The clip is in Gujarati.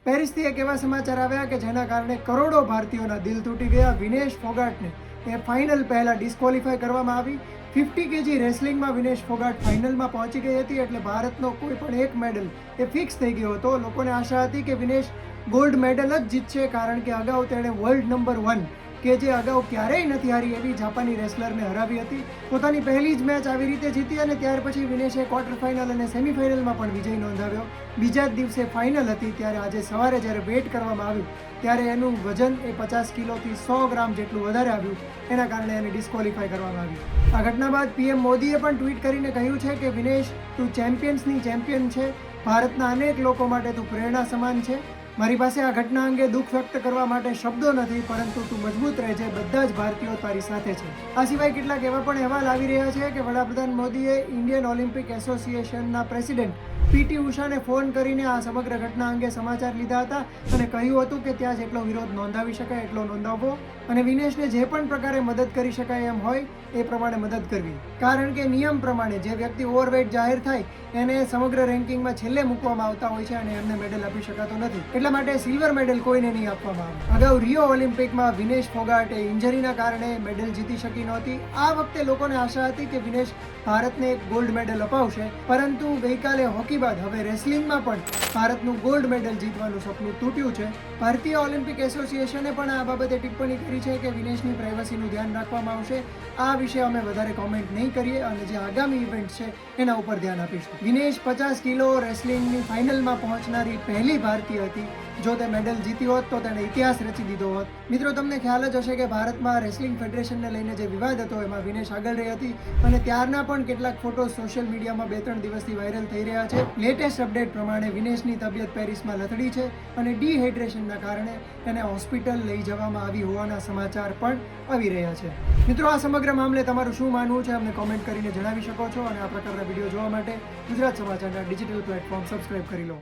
પેરિસથી એક એવા સમાચાર આવ્યા કે જેના કારણે કરોડો ભારતીયોના દિલ તૂટી ગયા. વિનેશ ફોગાટને એ ફાઇનલ પહેલા ડિસ્ક્વોલિફાય કરવામાં આવી. 50 kg રેસલિંગમાં વિનેશ ફોગાટ ફાઇનલમાં પહોંચી ગઈ હતી, એટલે ભારતનો કોઈ પણ એક મેડલ એ ફિક્સ થઈ ગયો હતો. લોકોને આશા હતી કે વિનેશ ગોલ્ડ મેડલ જ જીતશે, કારણ કે અગાઉ તેણે વર્લ્ડ નંબર 1 કે જે અગાઉ ક્યારેય નથી હારી એવી જાપાની રેસલરને હરાવી હતી. પોતાની પહેલી જ મેચ આવી રીતે જીતી અને ત્યાર પછી વિનેશે ક્વાર્ટર ફાઇનલ અને સેમીફાઇનલમાં પણ વિજય નોંધાવ્યો. બીજા જ દિવસે ફાઇનલ હતી, ત્યારે આજે સવારે જ્યારે વેટ કરવામાં આવ્યું ત્યારે એનું વજન એ 50 કિલોથી 100 ગ્રામ જેટલું વધારે આવ્યું. એના કારણે એને ડિસ્ક્વોલિફાય કરવામાં આવ્યું. આ ઘટના બાદ પીએમ મોદીએ પણ ટ્વીટ કરીને કહ્યું છે કે વિનેશ, તું ચેમ્પિયન્સની ચેમ્પિયન છે. ભારતના અનેક લોકો માટે તું પ્રેરણા સમાન છે. મારી પાસે આ ઘટના અંગે દુઃખ વ્યક્ત કરવા માટે શબ્દો નથી, પરંતુ તું મજબૂત રહેજે. બધા જ ભારતીયો તારી સાથે છે. આ સિવાય કેટલાક એવા પણ અહેવાલ આવી રહ્યા છે કે વડાપ્રધાન મોદીએ ઇન્ડિયન ઓલિમ્પિક એસોસિએશનના પ્રેસિડેન્ટ પીટી ઉષાને ફોન કરીને આ સમગ્ર ઘટના અંગે સમાચાર લીધા હતા અને કહ્યું હતું કે ત્યાં જેટલો વિરોધ નોંધાવી શકાય એટલો નોંધાવવો અને વિનેશને જે પણ પ્રકારે મદદ કરી શકાય એમ હોય એ પ્રમાણે મદદ કરવી. કારણ કે નિયમ પ્રમાણે જે વ્યક્તિ ઓવરવેટ જાહેર થાય એને સમગ્ર રેન્કિંગમાં છેલ્લે મૂકવામાં આવતા હોય છે અને એમને મેડલ આપી શકાતો નથી. એટલા માટે સિલ્વર મેડલ કોઈને નહીં આપવામાં આવે. અગાઉ રિયો ઓલિમ્પિકમાં વિનેશ ફોગાટ ઇન્જરીના કારણે મેડલ જીતી શકી નહોતી. આ વખતે લોકોને આશા હતી કે વિનેશ ભારતને એક ગોલ્ડ મેડલ અપાવશે, પરંતુ ગઈકાલે હોકી બાદ હવે રેસલિંગમાં પણ ભારતનું ગોલ્ડ મેડલ જીતવાનું સપનું તૂટ્યું છે. ભારતીય ઓલિમ્પિક એસોસિએશને પણ આ બાબતે ટિપ્પણી કરી છે કે વિનેશની પ્રાઇવસીનું ધ્યાન રાખવામાં આવશે. આ વિશે અમે વધારે કોમેન્ટ નહીં કરીએ અને જે આગામી ઇવેન્ટ છે એના ઉપર ધ્યાન આપીશું. વિનેશ 50 કિલો રેસલિંગની ફાઇનલમાં પહોંચનારી પહેલી ભારતીય હતી. જો તે મેડલ જીતી હોત તો તેણે ઇતિહાસ રચી દીધો હોત. મિત્રો, તમને ખ્યાલ જ હશે કે ભારતમાં રેસલિંગ ફેડરેશનને લઈને જે વિવાદ હતો એમાં વિનેશ આગળ રહી હતી અને ત્યારના પણ કેટલાક ફોટો સોશિયલ મીડિયામાં 2-3 દિવસથી વાયરલ થઈ રહ્યા છે. લેટેસ્ટ અપડેટ પ્રમાણે વિનેશની તબિયત પેરિસમાં લથડી છે અને ડિહાઇડ્રેશનના કારણે એને હોસ્પિટલ લઈ જવામાં આવી હોવાના સમાચાર પણ આવી રહ્યા છે. મિત્રો, આ સમગ્ર મામલે તમારું શું માનવું છે અમને કોમેન્ટ કરીને જણાવી શકો છો અને આ પ્રકારના વિડીયો જોવા માટે ગુજરાત સમાચારના ડિજિટલ પ્લેટફોર્મ સબસ્ક્રાઇબ કરી લો.